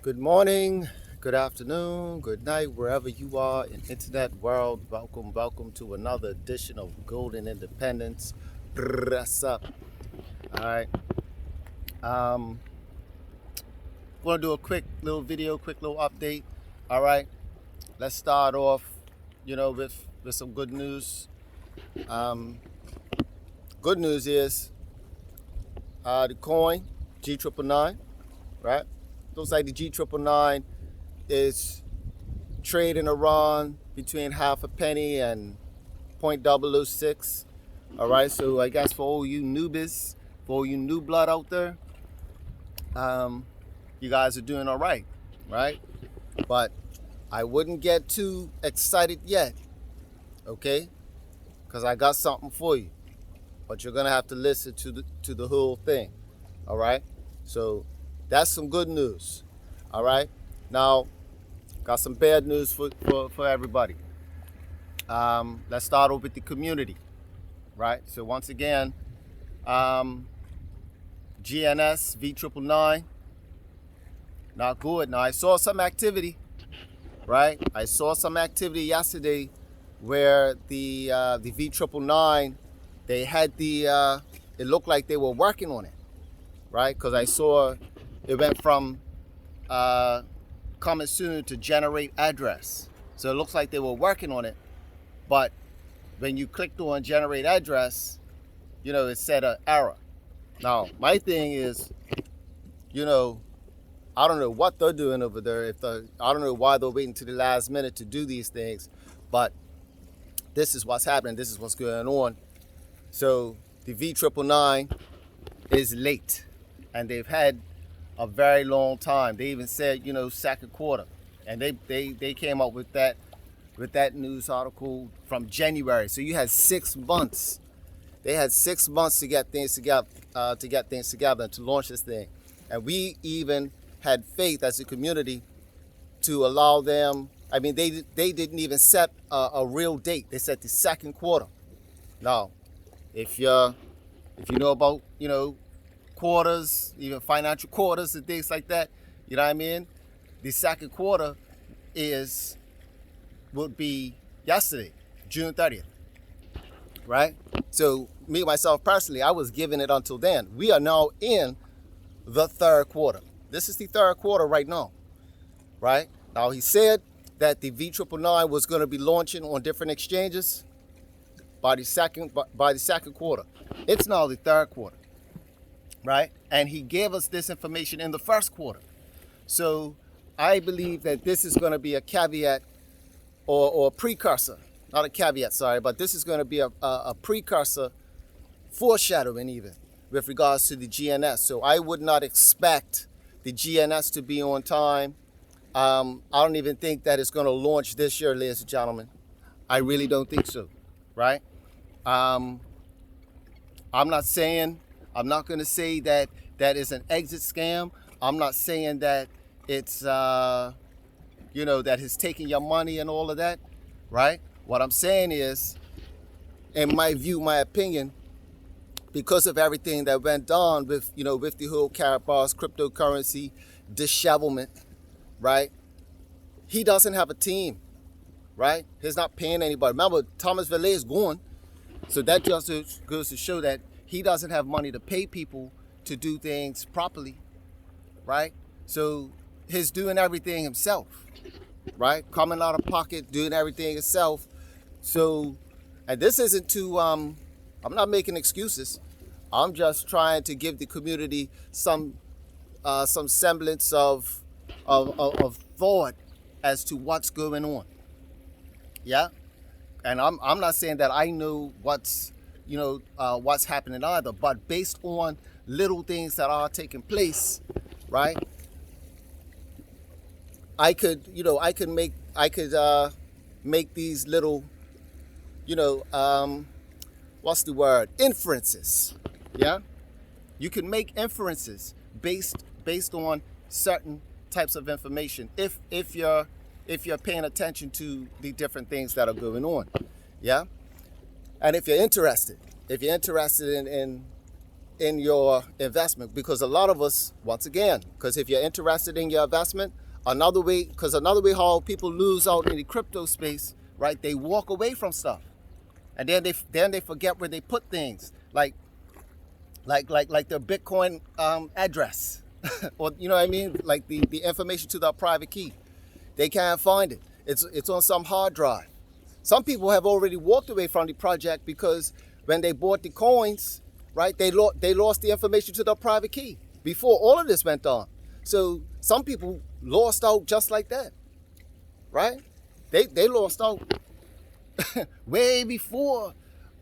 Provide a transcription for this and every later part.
Good morning, good afternoon, good night, wherever you are in internet world. Welcome to another edition of Golden Independence. What's up? All right. Um, Gonna do a quick little video, quick little update. All right. Let's start off, with some good news. Um, Good news is the coin G triple nine, right? Looks like the G triple nine is trading around between half a penny and 0.006. All right, so I guess for all you newbies, for all you new blood out there, you guys are doing all right? But I wouldn't get too excited yet, okay? Because I got something for you. But you're gonna have to listen to the whole thing, all right? So that's some good news, all right? Now, got some bad news for everybody. Let's start off with the community, right? So once again, GNS V999, not good. Now I saw some activity, right? I saw some activity yesterday where the V999, they had it looked like they were working on it, right? Because I saw it went from coming soon to generate address. So it looks like they were working on it, but when you clicked on generate address, it said an error. Now, my thing is, I don't know what they're doing over there. I don't know why they're waiting to the last minute to do these things, but this is what's happening. This is what's going on. So the V999 is late, and they've had a very long time. They even said, second quarter, and they came up with that news article from January. So you had 6 months. They had 6 months to get things together, and to launch this thing. And we even had faith as a community to allow them. I mean, they didn't even set a real date. They set the second quarter. Now, if you know about quarters, even financial quarters and things like that, you know what I mean. The second quarter would be yesterday, June 30th. Right? So me, myself, personally, I was giving it until then. We are now in the third quarter. This is the third quarter right now, right? Now, he said that the V999 was going to be launching on different exchanges by the second quarter. It's now the third quarter, right? And he gave us this information in the first quarter. So I believe that this is going to be a caveat or a precursor. Not a caveat, sorry, but this is going to be a precursor, foreshadowing even, with regards to the GNS. So I would not expect the GNS to be on time. I don't even think that it's going to launch this year, ladies and gentlemen. I really don't think so, right? I'm not going to say that is an exit scam. I'm not saying that it's, that he's taking your money and all of that, right? What I'm saying is, in my view, my opinion, because of everything that went on with the whole Karatbars cryptocurrency dishevelment, right? He doesn't have a team, right? He's not paying anybody. Remember, Thomas Valet is gone. So that just goes to show that he doesn't have money to pay people to do things properly, right? So he's doing everything himself, right? Coming out of pocket, doing everything himself. So, and this isn't I'm not making excuses. I'm just trying to give the community some semblance of thought as to what's going on. Yeah, and I'm not saying that I know what's happening either, but based on little things that are taking place, right? I could make these little, what's the word? Inferences. Yeah, you can make inferences based on certain types of information if you're paying attention to the different things that are going on. Yeah, and if you're interested in in your investment, because a lot of us, once again, because if you're interested in your investment, another way how people lose out in the crypto space, right? They walk away from stuff, and then they forget where they put things, like their Bitcoin address, or you know what I mean, like the information to their private key. They can't find it. It's on some hard drive. Some people have already walked away from the project because when they bought the coins, right, they lost the information to their private key before all of this went on. So some people lost out just like that, right? They lost out way before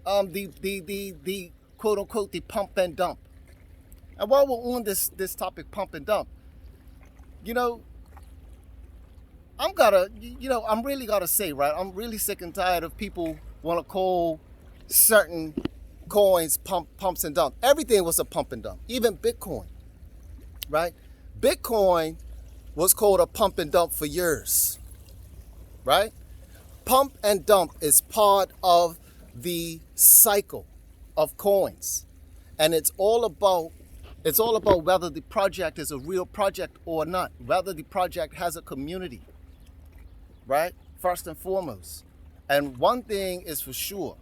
the quote unquote the pump and dump. And while we're on this topic, pump and dump, you know, I'm really gotta say, right, I'm really sick and tired of people want to call certain coins pumps and dumps. Everything was a pump and dump, even Bitcoin, right? Bitcoin was called a pump and dump for years, right? Pump and dump is part of the cycle of coins, and it's all about whether the project is a real project or not, whether the project has a community, right? First and foremost. And one thing is for sure,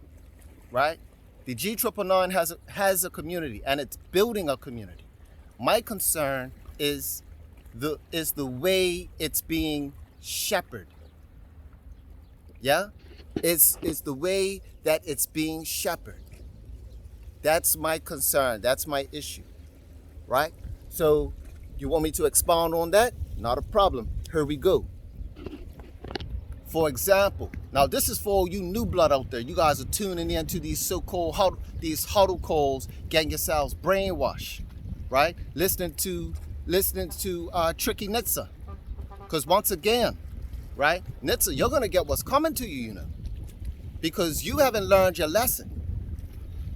right? The G999 has a community, and it's building a community. My concern is the way it's being shepherded. Yeah? It's the way that it's being shepherded. That's my concern. That's my issue. Right? So you want me to expound on that? Not a problem. Here we go. For example, now this is for all you new blood out there. You guys are tuning in to these so-called huddle calls, getting yourselves brainwashed, right? Listening to Tricky Nitsa. Because once again, right, Nitsa, you're gonna get what's coming to you, you know, because you haven't learned your lesson.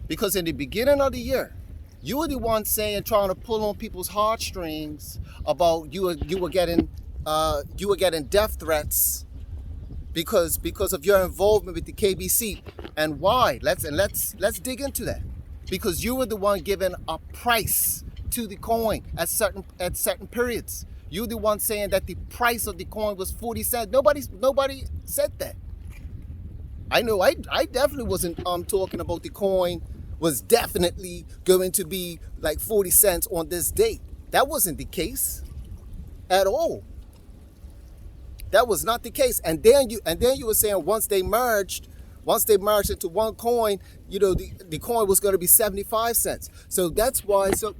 Because in the beginning of the year, you were the one trying to pull on people's heartstrings about you were getting death threats because of your involvement with the KBC. And why? Let's dig into that. Because you were the one giving a price to the coin at certain periods. You're the one saying that the price of the coin was 40 cents. Nobody said that. I know I definitely wasn't talking about the coin was definitely going to be like 40 cents on this date. That wasn't the case at all. That was not the case. And then you were saying once they merged into one coin, you know, the coin was going to be 75 cents. So that's why so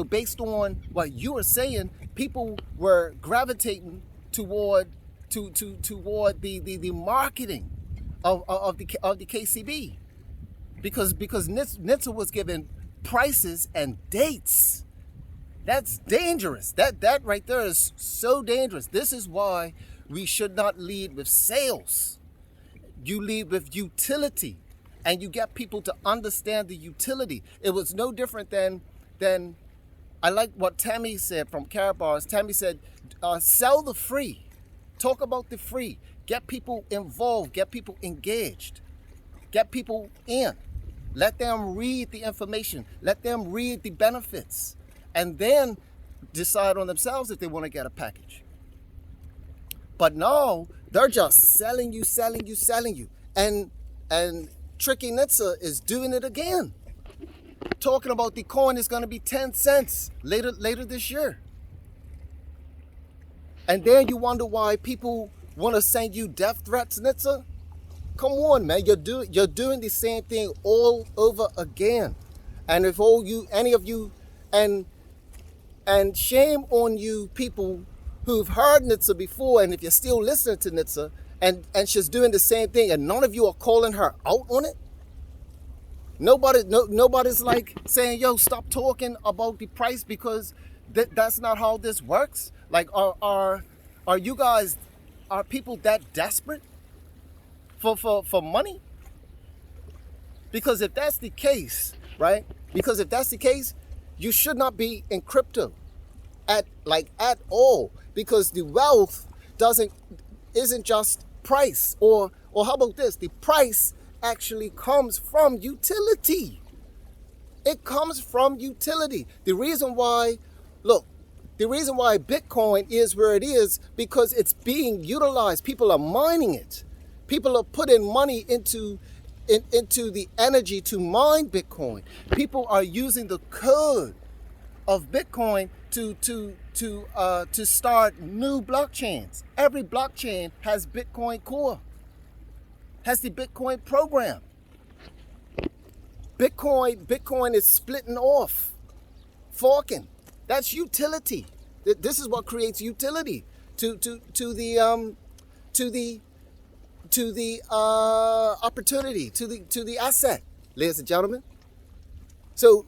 based on what you were saying, people were gravitating toward the marketing of the KCB. Because Nitsa was given prices and dates. That's dangerous. That right there is so dangerous. This is why we should not lead with sales. You lead with utility, and you get people to understand the utility. It was no different than I like what Tammy said from Karatbars. Tammy said, sell the free. Talk about the free. Get people involved. Get people engaged. Get people in. Let them read the information. Let them read the benefits. And then decide on themselves if they want to get a package. But no, they're just selling you. And Tricky Nitsa is doing it again. Talking about the coin is going to be 10 cents later this year. And then you wonder why people want to send you death threats, Nitsa? Come on, man, you're doing the same thing all over again. And if any of you, and shame on you people who've heard Nitsa before, and if you're still listening to Nitsa, and she's doing the same thing, and none of you are calling her out on it. Nobody's like saying, yo, stop talking about the price, because that's not how this works. Like, are you guys, are people that desperate for money? Because if that's the case, right? Because if that's the case, you should not be in crypto at all. Because the wealth isn't just price, or how about this? The price actually comes from utility. It comes from utility. The reason why, look, the reason why Bitcoin is where it is because it's being utilized. People are mining it. People are putting money into the energy to mine Bitcoin. People are using the code of Bitcoin to start new blockchains. Every blockchain has Bitcoin Core, has the Bitcoin program. Bitcoin is splitting off, forking. That's utility. This is what creates utility to the opportunity, to the asset, ladies and gentlemen. So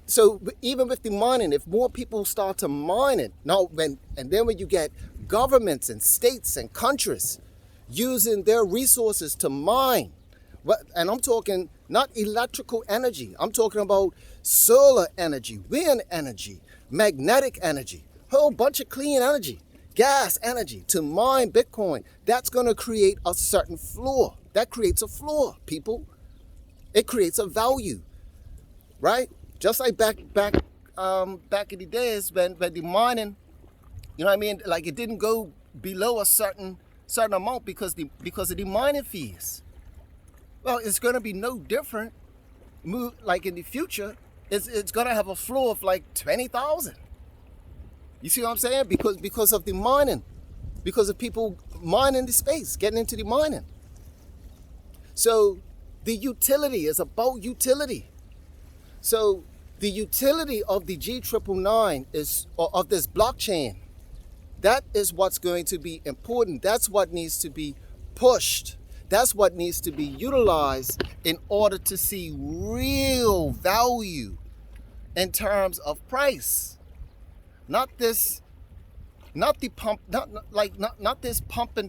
even with the mining, if more people start to mine it, and then when you get governments and states and countries using their resources to mine, and I'm talking not electrical energy, I'm talking about solar energy, wind energy, magnetic energy, whole bunch of clean energy, gas energy to mine Bitcoin. That's going to create a certain floor. That creates a floor, people. It creates a value, right? Just like back in the days when the mining, you know what I mean? Like it didn't go below a certain amount because of the mining fees. Well, it's going to be no different. Like in the future, it's going to have a floor of like 20,000. You see what I'm saying? Because of the mining, because of people mining the space, getting into the mining. So the utility is about utility. So the utility of the G999 is, or of this blockchain, that is what's going to be important. That's what needs to be pushed. That's what needs to be utilized in order to see real value in terms of price. Not this pumping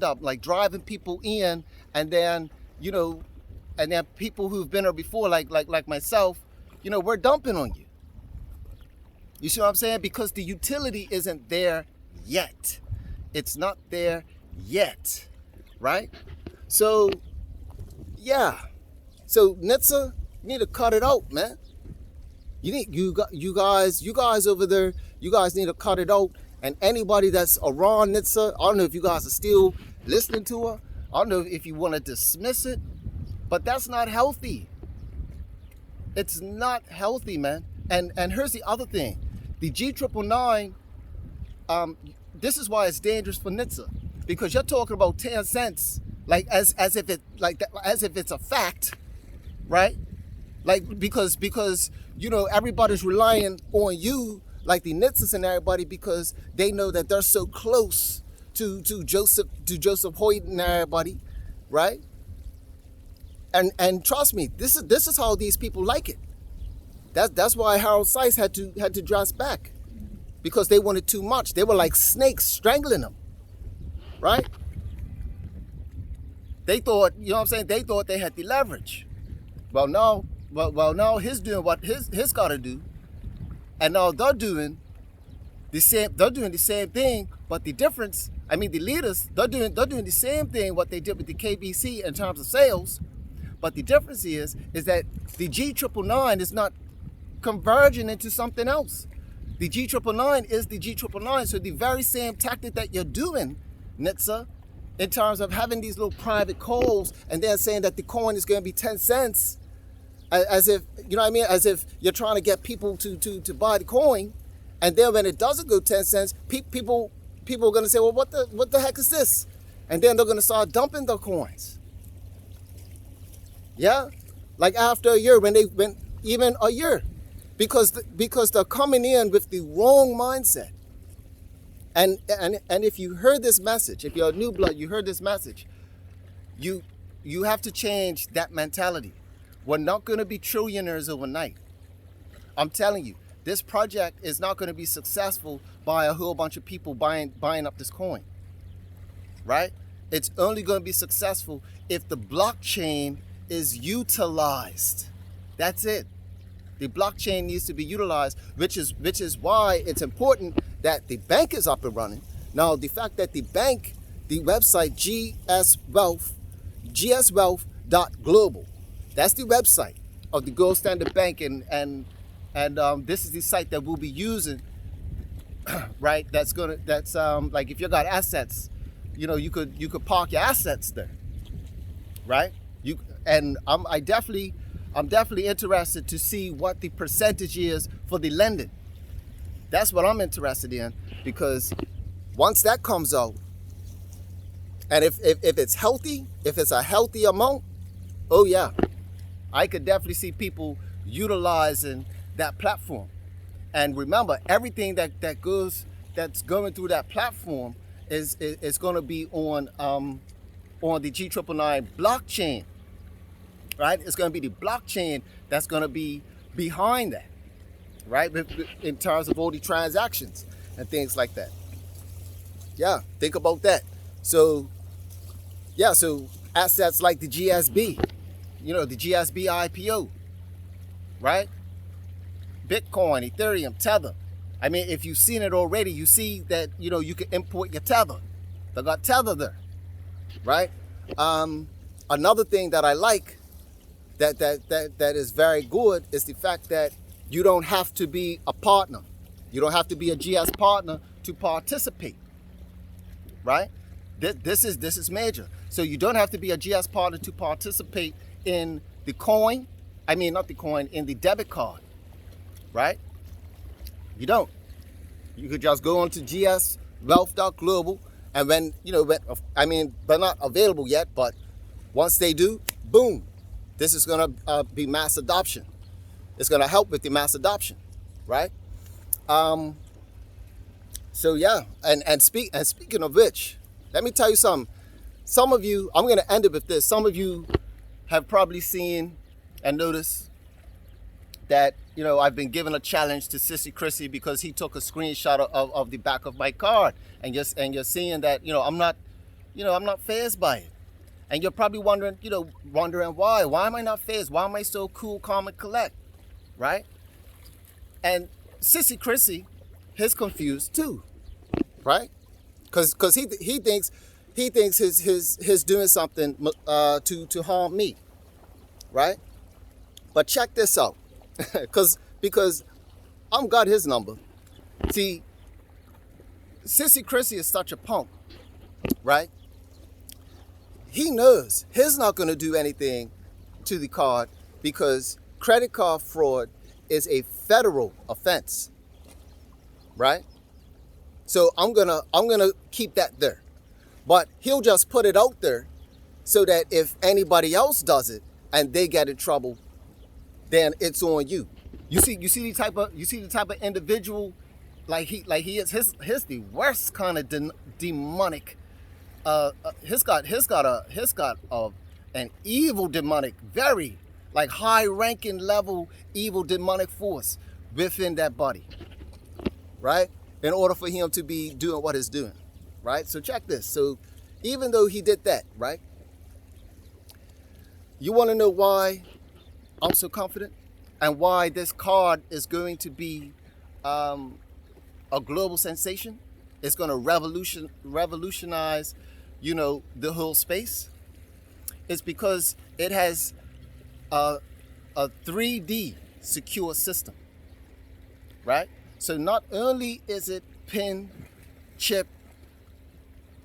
up, like driving people in, and then people who've been there before, like myself, we're dumping on you. You see what I'm saying? Because the utility isn't there yet. It's not there yet, right? So, yeah. So NHTSA, you need to cut it out, man. You guys over there, you guys need to cut it out. And anybody that's around NHTSA, I don't know if you guys are still listening to her. I don't know if you want to dismiss it, but that's not healthy. It's not healthy, man. And here's the other thing. The G999, this is why it's dangerous for NHTSA, because you're talking about 10 cents, like as if it's a fact, right? Like because everybody's relying on you, like the NHTSAs and everybody, because they know that they're so close to Joseph Hoyt and everybody, right? And trust me, this is how these people like it. That's why Harold Sykes had to dress back, because they wanted too much. They were like snakes strangling them, right? They thought, you know what I'm saying? They thought they had the leverage. Well, now he's doing what he's got to do, and now they're doing the same. They're doing the same thing, but the difference, I mean, the leaders, they're doing the same thing what they did with the KBC in terms of sales, but the difference is that the G999 is not converging into something else. The G999 is the G999. So the very same tactic that you're doing, NHTSA, in terms of having these little private calls and then saying that the coin is going to be 10 cents, as if, you know what I mean, as if you're trying to get people to buy the coin, and then when it doesn't go 10 cents, people are going to say, well, what the heck is this? And then they're going to start dumping their coins. Yeah, like after a year, when even a year, because they're coming in with the wrong mindset. And if you heard this message, if you're a new blood, you heard this message, you have to change that mentality. We're not going to be trillionaires overnight. I'm telling you, this project is not going to be successful by a whole bunch of people buying up this coin, right? It's only going to be successful if the blockchain is utilized. That's it. The blockchain needs to be utilized, which is why it's important that the bank is up and running. Now, the fact that the bank, the website gswealth.global, that's the website of the Gold Standard Bank, and And this is the site that we'll be using, right? That's like if you got assets, you could park your assets there, right? I'm definitely interested to see what the percentage is for the lending. That's what I'm interested in, because once that comes out, and if it's healthy, if it's a healthy amount, oh yeah, I could definitely see people utilizing that platform. And remember, everything that's going through that platform is going to be on the G999 blockchain, right? It's going to be the blockchain that's going to be behind that, right? In terms of all the transactions and things like that. Yeah, think about that. So assets like the GSB, the GSB IPO, right? Bitcoin, Ethereum, Tether. I mean, if you've seen it already, you see that, you can import your Tether. They got Tether there, right? Another thing that I like that is very good is the fact that you don't have to be a partner. You don't have to be a GS partner to participate, right? This is major. So you don't have to be a GS partner to participate in the coin. I mean, not the coin, in the debit card, right? You don't. You could just go onto gswealth.global, and they're not available yet, but once they do, boom, this is going to be mass adoption. It's going to help with the mass adoption, right? So yeah, and speaking of which, let me tell you something. Some of you, I'm going to end it with this. Some of you have probably seen and noticed that, I've been given a challenge to Sissy Chrissy because he took a screenshot of the back of my card, and you're seeing that, I'm not fazed by it. And you're probably wondering why. Why am I not fazed? Why am I so cool, calm, and collect, right? And Sissy Chrissy, he's confused too, right? Because he thinks his doing something to harm me, right? But check this out, because I'm got his number. See, Sissy Chrissy is such a punk, right? He knows he's not going to do anything to the card because credit card fraud is a federal offense, right? So I'm gonna keep that there, but he'll just put it out there so that if anybody else does it and they get in trouble, then it's on you. You see the type of individual like he is. His the worst kind of demonic. He's got an evil demonic, very like high ranking level evil demonic force within that body, right? In order for him to be doing what he's doing, right? So check this. So even though he did that, right? You want to know why I'm so confident and why this card is going to be a global sensation? It's going to revolutionize, the whole space. It's because it has a 3D secure system, right? So not only is it pin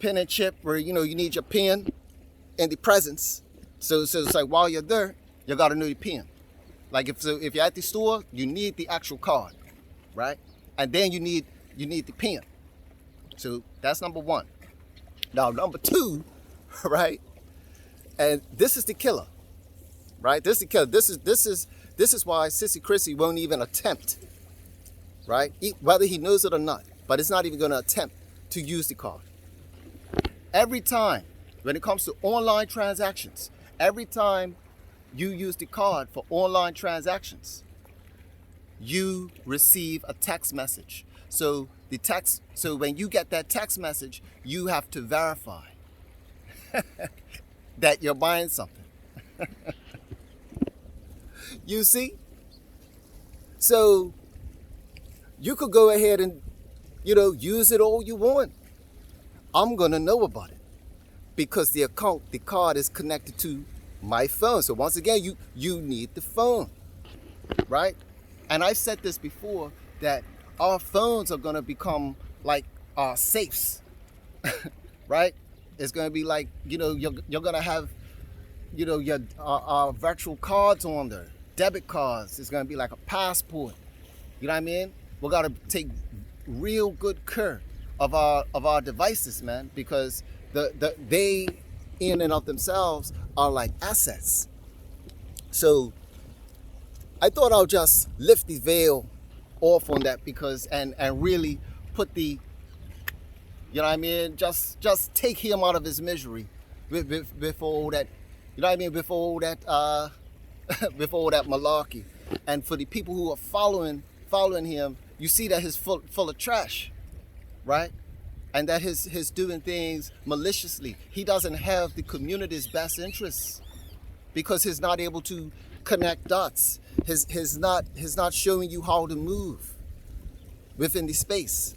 and chip, where you need your pin in the presence. So it's like while you're there, you gotta know your pin. Like if you're at the store, you need the actual card, right? And then you need the pin. So that's number one. Now number two, right? And this is the killer, right? This is the killer. This is why Sissy Chrissy won't even attempt, right? Whether he knows it or not, but it's not even going to attempt to use the card. Every time, when it comes to online transactions, every time you use the card for online transactions, you receive a text message. So when you get that text message, you have to verify that you're buying something. You see? So you could go ahead and, use it all you want. I'm going to know about it because the card is connected to my phone. So once again, you need the phone, right? And I've said this before, that our phones are going to become like our safes, right? It's going to be like, you're going to have, your virtual cards on there, debit cards. It's going to be like a passport. You know what I mean? We got to take real good care of our devices, man, because they in and of themselves are like assets. So I thought I'll just lift the veil off on that, because and really put the, you know what I mean, just take him out of his misery before all that, you know what I mean, before all that before all that malarkey. And for the people who are following him, you see that he's full of trash, right? And that he's doing things maliciously. He doesn't have the community's best interests, because he's not able to connect dots. He's not showing you how to move within the space,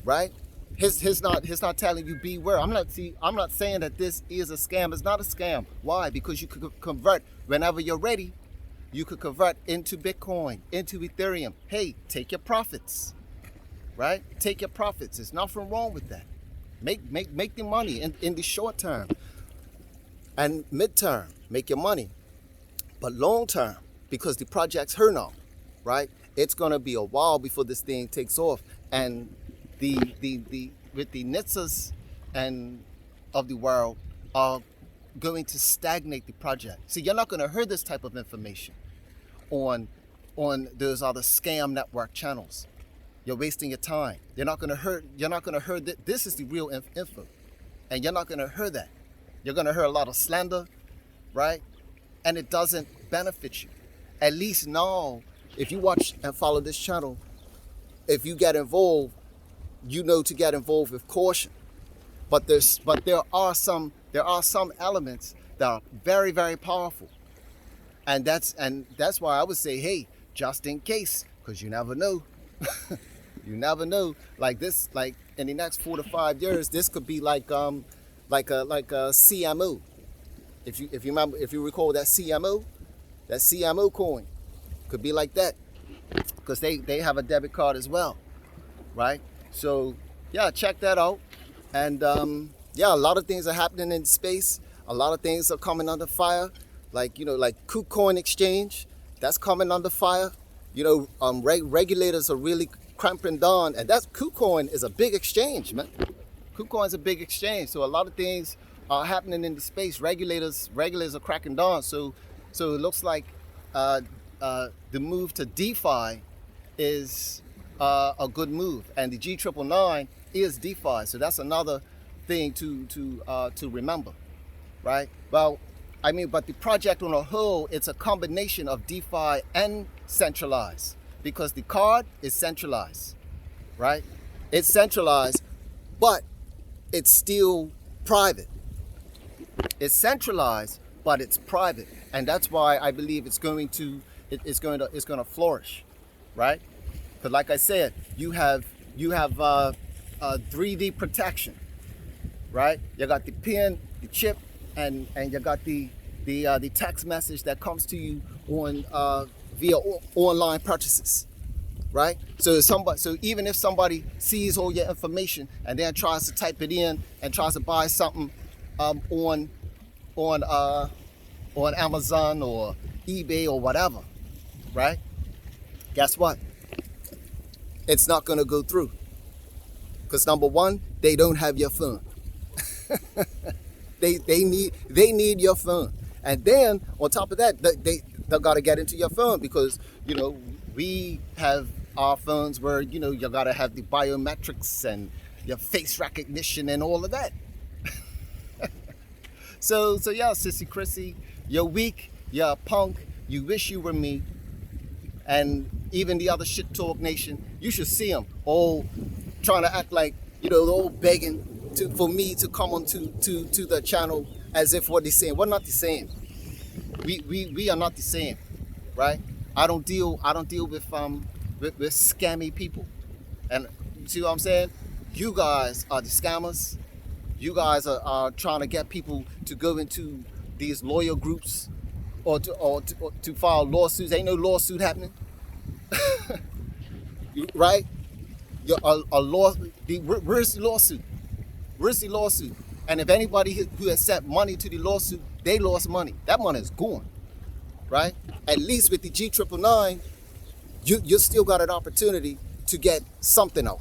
right? He's not telling you beware. I'm not saying that this is a scam. It's not a scam. Why? Because you could convert whenever you're ready. You could convert into Bitcoin, into Ethereum. Hey, take your profits, right? Take your profits. There's nothing wrong with that. Make the money in the short term and midterm. Make your money, but long term, because the project's here now, right? It's gonna be a while before this thing takes off, and the with the NHTSAs and of the world are going to stagnate the project. See, you're not gonna hear this type of information on those other scam network channels. You're wasting your time. You're not gonna hear that this is the real info, and you're not gonna hear that. You're gonna hear a lot of slander, right? And it doesn't benefit you. At least now, if you watch and follow this channel, if you get involved, you know to get involved with caution. But there are some elements that are very, very powerful. And that's why I would say, hey, just in case, because you never know. You never know. Like this, like in the next 4 to 5 years, this could be like a CMO. If you remember, if you recall that CMO coin could be like that, because they have a debit card as well, right? So yeah, check that out. And yeah, a lot of things are happening in space. A lot of things are coming under fire, like KuCoin exchange, that's coming under fire. Regulators are really cramping down, and that's KuCoin is a big exchange, man. KuCoin is a big exchange, so a lot of things are happening in the space. Regulators are cracking down. So it looks like the move to DeFi is a good move, and the G999 is DeFi. So that's another thing to remember, right? Well, I mean, but the project on a whole, it's a combination of DeFi and centralized, because the card is centralized, right? It's centralized, but it's still private. It's centralized, but it's private, and that's why I believe it's going to flourish, right? Because like I said, you have 3D protection, right? You got the pin, the chip, and you got the text message that comes to you on via online purchases, right? So even if somebody sees all your information and then tries to type it in and tries to buy something on Amazon or eBay or whatever, right? Guess what? It's not going to go through, because number one, they don't have your phone. they need your phone, and then on top of that, they got to get into your phone, because we have our phones where you got to have the biometrics and your face recognition and all of that. So yeah, Sissy Chrissy, you're weak, you're a punk, you wish you were me, and even the other shit talk nation, you should see them all trying to act like they're all begging for me to come on to the channel as if what they're saying. We're not the same. We are not the same, right? I don't deal with scammy people, and you see what I'm saying? You guys are the scammers. You guys are trying to get people to go into these lawyer groups or to file lawsuits. Ain't no lawsuit happening. right? A law. Where's the lawsuit? Where's the lawsuit? And if anybody who has sent money to the lawsuit, they lost money. That money is gone, right? At least with the G999, you still got an opportunity to get something out,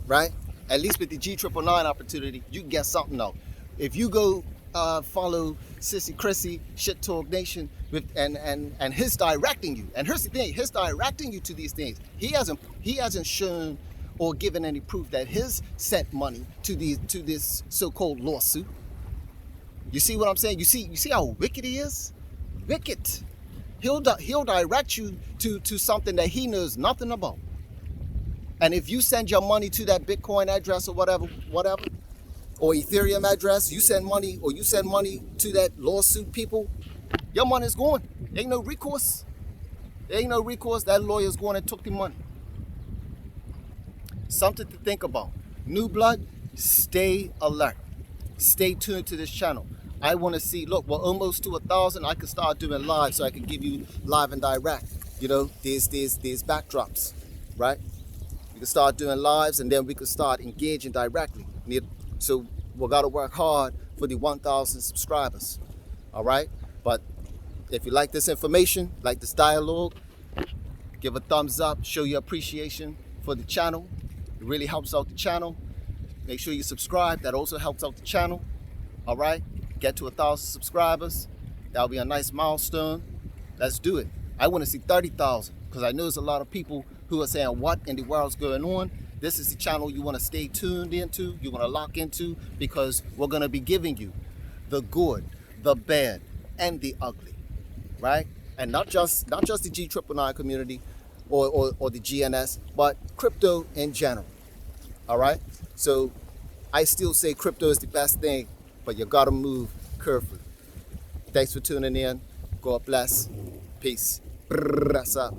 right? At least with the G999 opportunity, you can get something out. If you go follow Sissy Chrissy, Shit Talk Nation, and his directing you, and here's the thing, his directing you to these things, he hasn't shown or given any proof that his sent money to this so-called lawsuit. You see what I'm saying? You see how wicked he is? Wicked. He'll direct you to something that he knows nothing about. And if you send your money to that Bitcoin address or whatever, or Ethereum address, you send money to that lawsuit people, your money is gone. Ain't no recourse. There ain't no recourse. That lawyer's going and took the money. Something to think about. New blood, stay alert. Stay tuned to this channel. I want to see, look, we're almost to 1,000. I can start doing live so I can give you live and direct. You know, there's backdrops, right? We can start doing lives and then we can start engaging directly. So we got to work hard for the 1,000 subscribers, all right? But if you like this information, like this dialogue, give a thumbs up, show your appreciation for the channel. It really helps out the channel. Make sure you subscribe. That also helps out the channel, all right? Get to 1,000 subscribers. That'll be a nice milestone. Let's do it. I want to see 30,000 because I know there's a lot of people who are saying, what in the world's going on? This is the channel you want to stay tuned into, you want to lock into, because we're going to be giving you the good, the bad, and the ugly, right? And not just the G999 community or the GNS, but crypto in general, all right? So I still say crypto is the best thing, but you got to move carefully. Thanks for tuning in. God bless. Peace. Brrr, up.